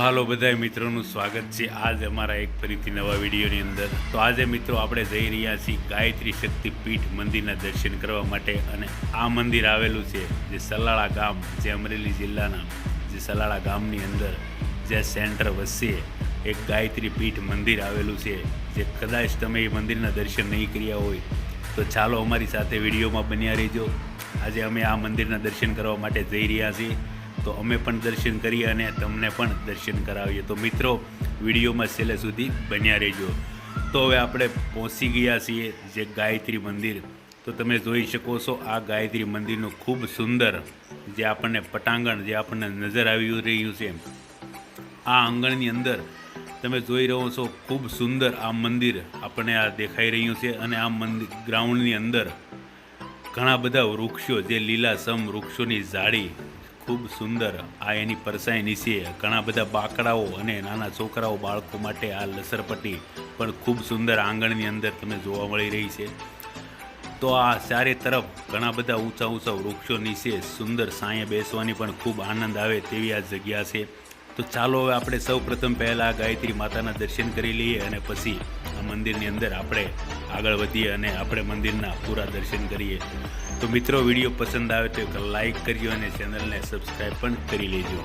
હાલો બધાય મિત્રોનું સ્વાગત છે આજ અમારા એક ફરીથી નવા વિડીયોની અંદર। તો આજે મિત્રો આપણે જઈ રહ્યા છીએ ગાયત્રી શક્તિપીઠ મંદિરના દર્શન કરવા માટે। અને આ મંદિર આવેલું છે જે સલાળા ગામ, જે અમરેલી જિલ્લાના જે સલાળા ગામની અંદર જે સેન્ટર વચ્ચે એક ગાયત્રી પીઠ મંદિર આવેલું છે। જે કદાચ તમે એ મંદિરના દર્શન નહીં કર્યા હોય તો ચાલો અમારી સાથે વિડીયોમાં બન્યા રહેજો। આજે અમે આ મંદિરના દર્શન કરવા માટે જઈ રહ્યા છીએ, તો અમે પણ દર્શન કરીએ અને તમને પણ દર્શન કરાવીએ। તો મિત્રો વિડીયોમાં છેલ્લે સુધી બન્યા રહેજો। તો હવે આપણે પહોંચી ગયા છીએ જે ગાયત્રી મંદિર। તો તમે જોઈ શકો છો આ ગાયત્રી મંદિરનું ખૂબ સુંદર જે આપણને પટાંગણ જે આપણને નજર આવી રહ્યું છે। આ આંગણની અંદર તમે જોઈ રહ્યો છો ખૂબ સુંદર આ મંદિર આપણને આ દેખાઈ રહ્યું છે। અને આ મંદિર ગ્રાઉન્ડની અંદર ઘણા બધા વૃક્ષો જે લીલાછમ વૃક્ષોની ઝાડી ખૂબ સુંદર આ એની પરસાઈ નીચે ઘણા બધા બાકડાઓ અને નાના છોકરાઓ બાળકો માટે આ લસરપટ્ટી પણ ખૂબ સુંદર આંગણની અંદર તમે જોવા મળી રહી છે। તો આ ચારે તરફ ઘણા બધા ઊંચા ઊંચા વૃક્ષો નીચે સુંદર સાંયે બેસવાની પણ ખૂબ આનંદ આવે તેવી આ જગ્યા છે। તો ચાલો હવે આપણે સૌ પ્રથમ પહેલાં ગાયત્રી માતાના દર્શન કરી લઈએ અને પછી આ મંદિરની અંદર આપણે આગળ વધીએ અને આપણે મંદિરના પૂરા દર્શન કરીએ। તો મિત્રો વિડીયો પસંદ આવે તો લાઈક કરજો અને ચેનલને સબસ્ક્રાઈબ પણ કરી લેજો।